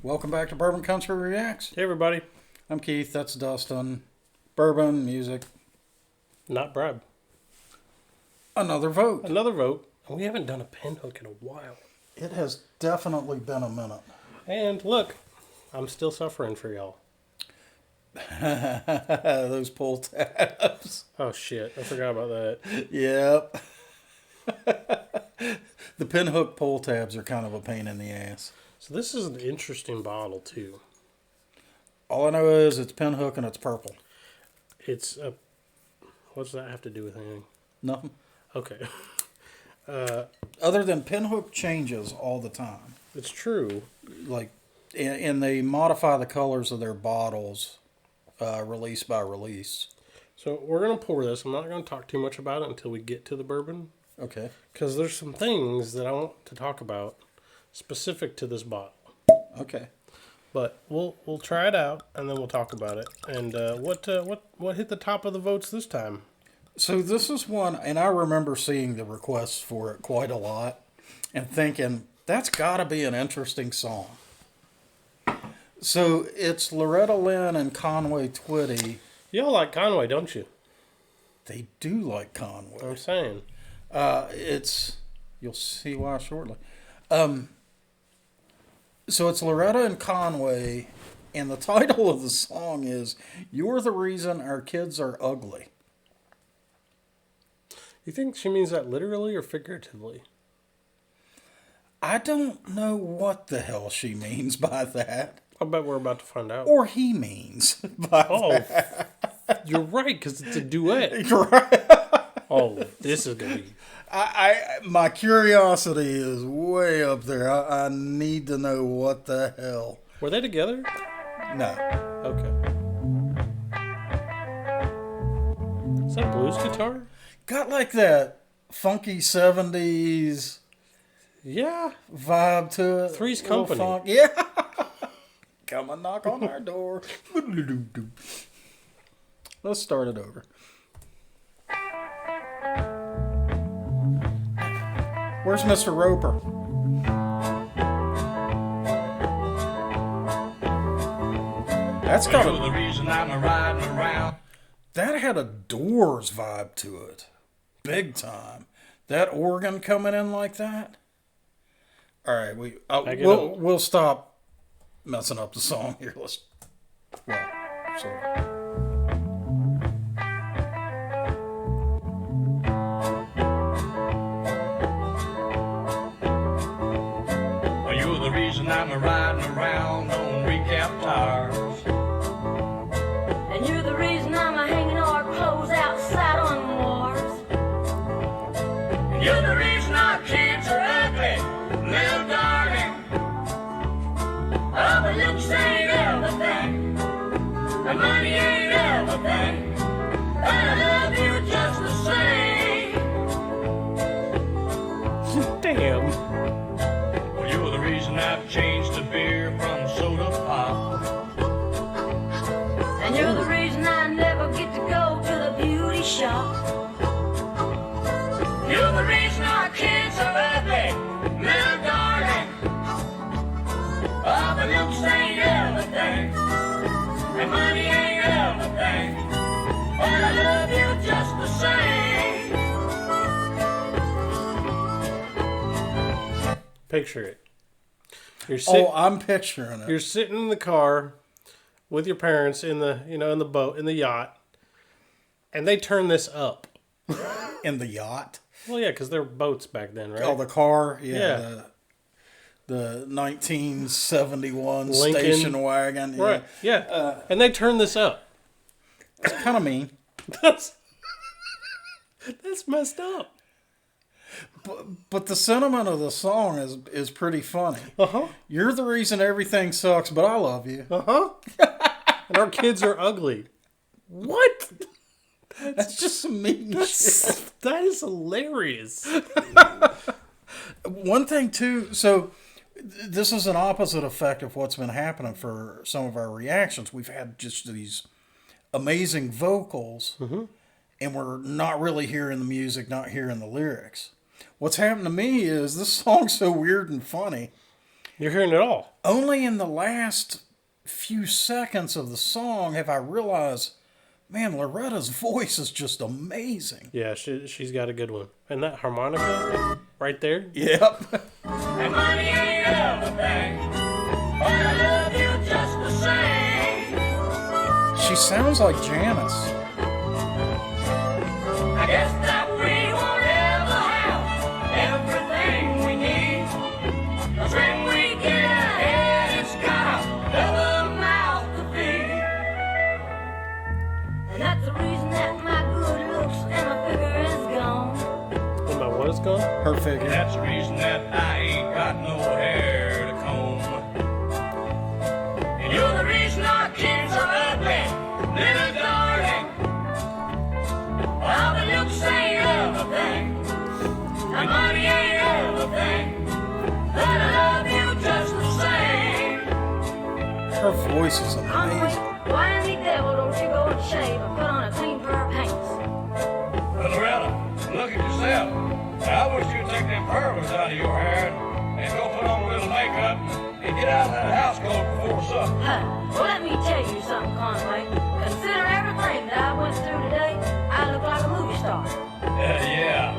Welcome back to Bourbon Country Reacts. Hey, everybody. I'm Keith. That's Dustin. Bourbon, music. Not bribe. Another vote. Another vote. We haven't done a pinhook in a while. It has definitely been a minute. And look, I'm still suffering for y'all. Those pull tabs. Oh, shit. I forgot about that. Yep. The pinhook pull tabs are kind of a pain in the ass. So this is an interesting bottle, too. All I know is it's pinhook and it's purple. It's a... What does that have to do with anything? Nothing. Okay. Other than pinhook changes all the time. It's true. Like, and they modify the colors of their bottles release by release. So we're going to pour this. I'm not going to talk too much about it until we get to the bourbon. Okay. Because there's some things that I want to talk about specific to this bottle. Okay. But we'll try it out, and then we'll talk about it. And what hit the top of the votes this time? So this is one, and I remember seeing the requests for it quite a lot, and thinking, that's got to be an interesting song. So it's Loretta Lynn and Conway Twitty. Y'all like Conway, don't you? They do like Conway. I'm saying. You'll see why shortly. So it's Loretta and Conway, and the title of the song is "You're the Reason Our Kids Are Ugly." You think she means that literally or figuratively? I don't know what the hell she means by that. I bet we're about to find out. Or he means by that. You're right, because it's a duet. You're right. Oh, this is going to be... My curiosity is way up there. I need to know what the hell. Were they together? No. Okay. Is that a blues guitar? Got like that funky 70s Yeah. vibe to it. Three's Company. Funk. Yeah. Come and knock on our door. Let's start it over. Where's Mr. Roper? That's got the reason I'm riding around. That had a Doors vibe to it. Big time. That organ coming in like that. All right, we'll stop messing up the song here. Sorry. You're the reason I'm riding around on recap tires. And you're the reason I'm hanging our clothes outside on wars. And you're the reason our kids are ugly, little darling. Oh, but looks ain't everything, and money ain't everything, but I love you just the same. Damn. Well, you're the reason I've changed the beer from soda pop. And you're the reason I never get to go to the beauty shop. You're the reason our kids are ugly, little darling. Oh, but looks ain't everything, And money ain't everything. but I love you just the same. Picture it. I'm picturing it. You're sitting in the car with your parents in the boat, in the yacht, and they turn this up. In the yacht. Well, yeah, because they're boats back then, right? Oh, the car. Yeah. The 1971 Lincoln. station wagon. Yeah. Right, yeah. And they turn this up. It's kind of mean. That's messed up. But the sentiment of the song is pretty funny. Uh-huh. You're the reason everything sucks, but I love you. Uh-huh. And our kids are ugly. What? That's just some mean shit. That is hilarious. One thing, too, so this is an opposite effect of what's been happening for some of our reactions. We've had just these amazing vocals, and we're not really hearing the music, not hearing the lyrics. What's happened to me is this song's so weird and funny. You're hearing it all. Only in the last few seconds of the song have I realized, man, Loretta's voice is just amazing. Yeah, she's got a good one. And that harmonica right there. Yep. And money ain't everything, but I love you just the same. She sounds like Janice. I guess that we won't ever have everything we need. 'Cause when we get ahead, it's got another mouth to feed. And that's the reason that my good looks and my figure is gone. And my what is gone? Her figure. That's the reason that I ain't got no hair to comb. And you're the reason our kids are ugly, little darling. Well, the looks ain't everything, and money ain't everything, but I love you just the same. Her voice is Conway, amazing. why in the devil don't you go and shave and put on a clean pair of pants? Well, Loretta, look at yourself. I wish you'd take them pearls out of your hair and go put on a little makeup and get out of that house coat before supper. Huh. Well, let me tell you something, Conway. Consider everything that I went through today, I look like a movie star. Yeah,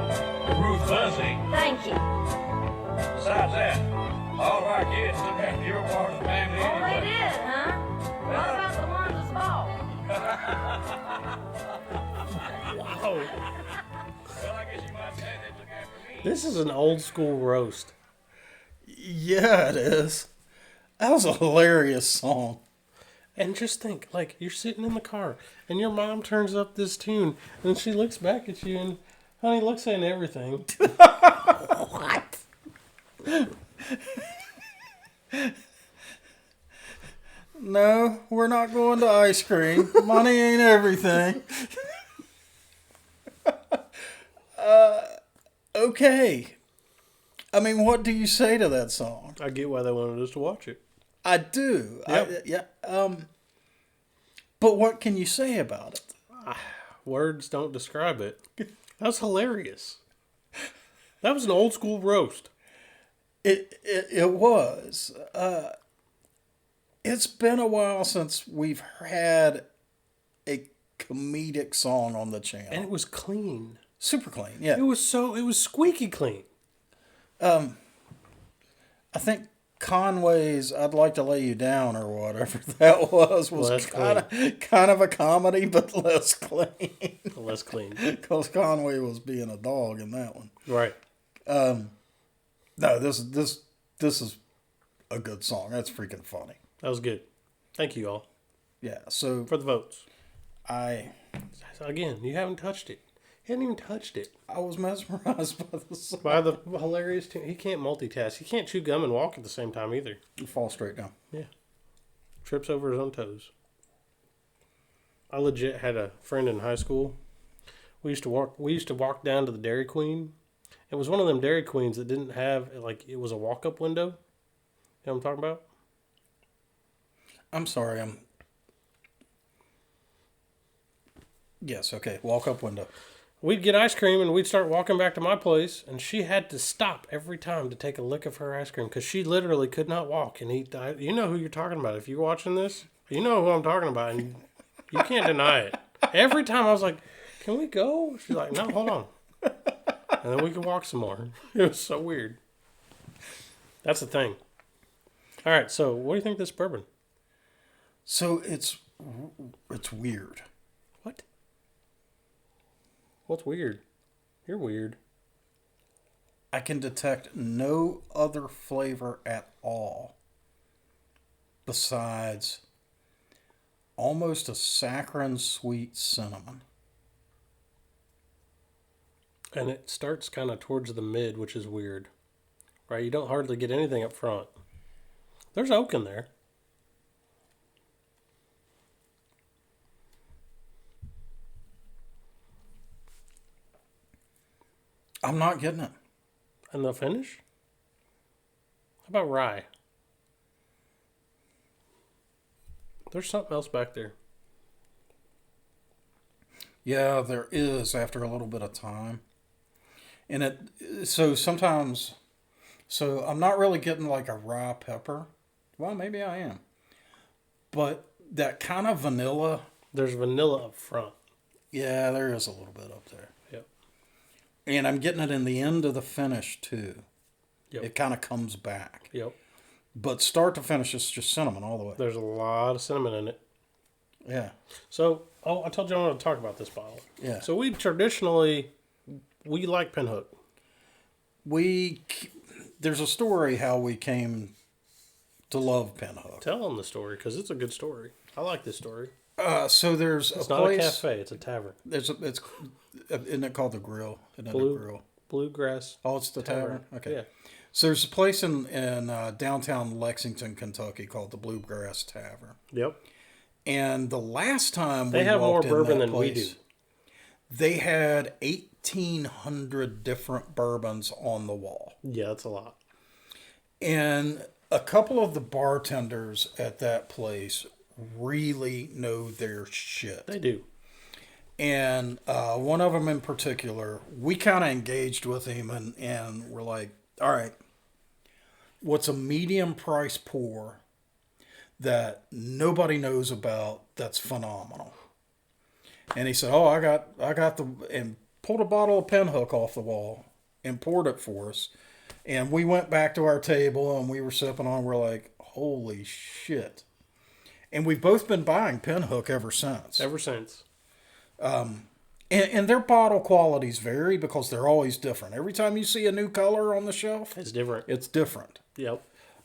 Ruth Fuzzy. Thank you. Besides that, all of our kids took after your part of the family Oh, they anyway. did, huh? What about the ones that's bald? Wow. Well, I guess you might say they took after me. This is an old school roast. Yeah, it is. That was a hilarious song. And just think, like, you're sitting in the car, and your mom turns up this tune, and she looks back at you, and honey, looks saying everything. What? No, we're not going to ice cream. Money ain't everything. Okay. I mean, what do you say to that song? I get why they wanted us to watch it. I do. Yep. But what can you say about it? Words don't describe it. That was hilarious. That was an old school roast. It was. It's been a while since we've had a comedic song on the channel. And it was clean. Super clean, yeah. It was squeaky clean. I think Conway's "I'd Like to Lay You Down" or whatever that was Less kind of a comedy, but less clean. Less clean. Because Conway was being a dog in that one. Right. No, this is a good song. That's freaking funny. That was good. Thank you all Yeah. So for the votes. Again, you haven't touched it. He hadn't even touched it. I was mesmerized by the song. By the hilarious tune. He can't multitask. He can't chew gum and walk at the same time either. You fall straight down. Yeah. Trips over his own toes. I legit had a friend in high school. We used to walk down to the Dairy Queen. It was one of them Dairy Queens that didn't have, like, it was a walk-up window. You know what I'm talking about? I'm sorry. Yes, okay. Walk up window. We'd get ice cream and we'd start walking back to my place, and she had to stop every time to take a lick of her ice cream because she literally could not walk and eat. You know who you're talking about. If you're watching this, you know who I'm talking about, and you can't deny it. Every time I was like, "Can we go?" She's like, "No, hold on," and then we could walk some more. It was so weird. That's the thing. All right, so what do you think of this bourbon? So it's weird. What? What's weird? You're weird. I can detect no other flavor at all besides almost a saccharine sweet cinnamon. And it starts kind of towards the mid, which is weird. Right? You don't hardly get anything up front. There's oak in there. I'm not getting it. And the finish? How about rye? There's something else back there. Yeah, there is after a little bit of time. And so sometimes So I'm not really getting like a raw pepper. Well, maybe I am. But that kind of vanilla. There's vanilla up front. Yeah, there is a little bit up there. Yep. And I'm getting it in the end of the finish too. Yep. It kind of comes back. Yep. But start to finish, it's just cinnamon all the way. There's a lot of cinnamon in it. Yeah. So, I told you I wanted to talk about this bottle. Yeah. So we like Pinhook. There's a story how we came to love Pinhook. Tell them the story, because it's a good story. I like this story. So there's It's a not place. a cafe, it's a tavern. Isn't it called the Grill? Isn't it Blue- the Grill? Bluegrass. Oh, it's the tavern. Okay. Yeah. So there's a place in downtown Lexington, Kentucky called the Bluegrass Tavern. Yep. And the last time They we have more walked in bourbon that than we place, do. they had 1,800 different bourbons on the wall. Yeah, that's a lot. And a couple of the bartenders at that place really know their shit. They do. And one of them in particular, we kind of engaged with him and we're like, all right, what's a medium price pour that nobody knows about that's phenomenal? And he said, oh, I got and pulled a bottle of Pinhook off the wall and poured it for us. And we went back to our table and we were sipping on, we're like, holy shit. And we've both been buying Pinhook ever since. Ever since. And their bottle qualities vary because they're always different. Every time you see a new color on the shelf, It's different. it's different. Yep.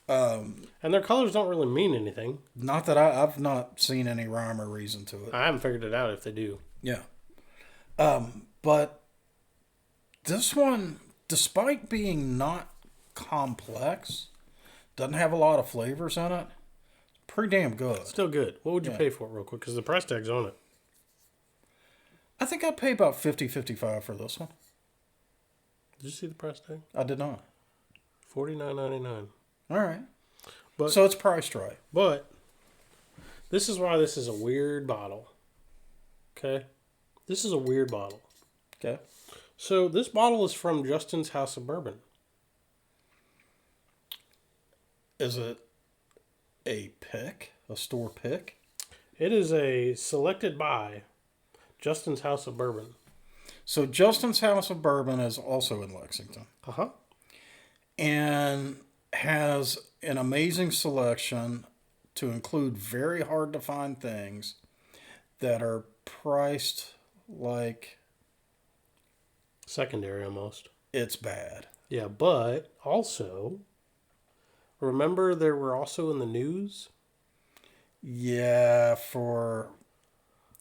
And their colors don't really mean anything. Not that I've not seen any rhyme or reason to it. I haven't figured it out if they do. Yeah. But this one, despite being not complex, doesn't have a lot of flavors in it. Pretty damn good. Still good. What would you Yeah. pay for it real quick? Because the price tag's on it. I think I'd pay about $50-$55 for this one. Did you see the price tag? I did not. $49.99. All right. But So it's priced right. But this is why this is a weird bottle. Okay? This is a weird bottle. Okay. So this bottle is from Justin's House of Bourbon. Is it a pick? A store pick? It is a selected by Justin's House of Bourbon. So Justin's House of Bourbon is also in Lexington Uh-huh. and has an amazing selection to include very hard to find things that are priced like Secondary almost. it's bad. Yeah, but also, remember there were also in the news? Yeah, for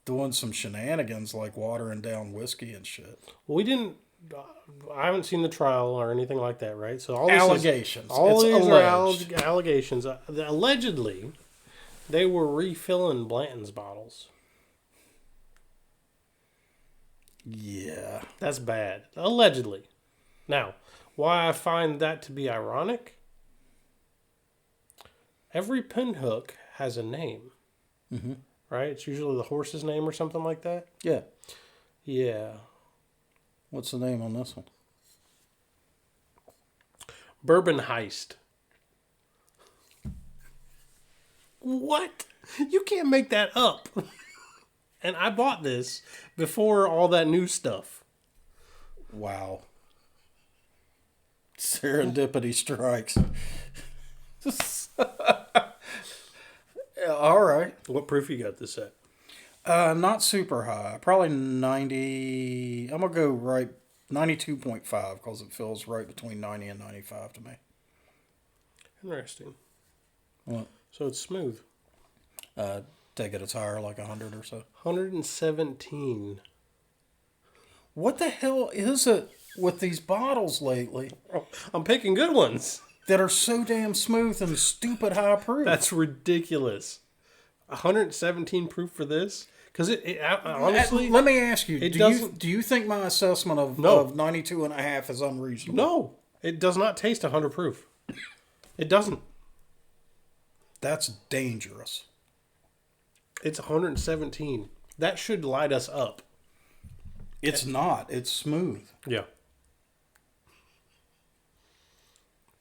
doing some shenanigans like watering down whiskey and shit. Well, we didn't. I haven't seen the trial or anything like that, right? So all this Allegations. all It's these alleged. are allegations. Allegedly, they were refilling Blanton's bottles. Yeah. That's bad. Allegedly. Now, why I find that to be ironic? Every Pinhook has a name, right? It's usually the horse's name or something like that. Yeah. Yeah. What's the name on this one? Bourbon Heist. What? You can't make that up. And I bought this before all that new stuff. Wow. Serendipity strikes. All right. What proof you got this at? Not super high. Probably 90. I'm going to go right 92.5 because it feels right between 90 and 95 to me. Interesting. What? So it's smooth. Take it as higher, like 100 or so. 117. What the hell is it with these bottles lately Oh, I'm picking good ones. that are so damn smooth and stupid high proof? That's ridiculous. 117 proof for this? Because honestly, Let me ask you, it do doesn't- you think my assessment of, No. of 92 and a half is unreasonable? no, it does not taste 100 proof. It doesn't. That's dangerous. It's 117. That should light us up. It's not. It's smooth. Yeah.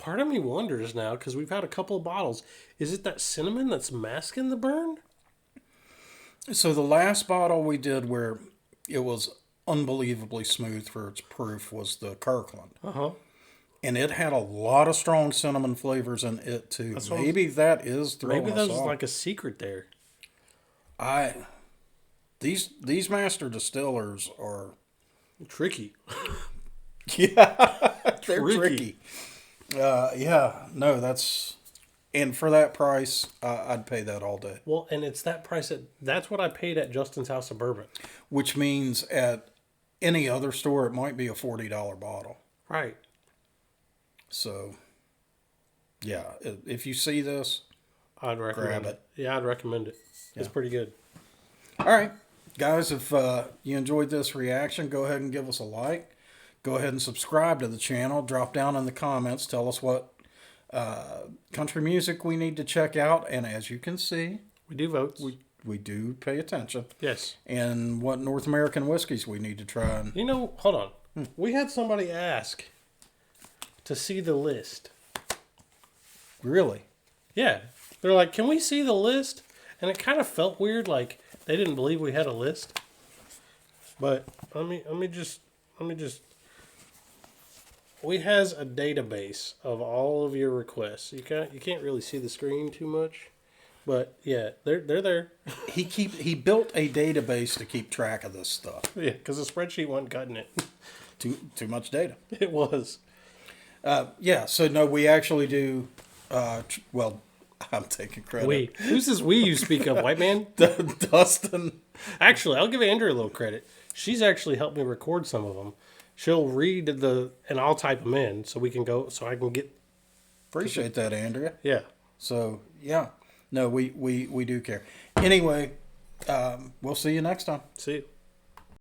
Part of me wonders now, because we've had a couple of bottles, is it that cinnamon that's masking the burn? So the last bottle we did where it was unbelievably smooth for its proof was the Kirkland. Uh-huh. And it had a lot of strong cinnamon flavors in it too. Maybe that is throwing Maybe us there's off. like a secret there. These master distillers are Tricky. they're Tricky. tricky. And for that price, I'd pay that all day. Well, and it's that price. That's what I paid at Justin's House of Bourbon. Which means at any other store, it might be a $40 bottle. Right. So, yeah, if you see this, I'd recommend grab it. Yeah, I'd recommend it. It's pretty good. All right, guys, if you enjoyed this reaction, go ahead and give us a like. Go ahead and subscribe to the channel. Drop down in the comments. Tell us what country music we need to check out. And as you can see, We do votes. we do pay attention. Yes. And what North American whiskeys we need to try. And, You know, hold on. We had somebody ask to see the list. really? Yeah. They're like, can we see the list? And it kind of felt weird, like they didn't believe we had a list. But let me just we has a database of all of your requests. You can't really see the screen too much. But yeah, they're there. He built a database to keep track of this stuff. Yeah, because the spreadsheet wasn't cutting it. Too much data. It was. Yeah, so no, we actually do. Well, I'm taking credit. We. Who's this we you speak of, white man? Dustin. Actually, I'll give Andrew a little credit. She's actually helped me record some of them. She'll read and I'll type them in so I can get. Appreciate that, Andrea. Yeah. So yeah, no, we do care. Anyway, we'll see you next time. See you.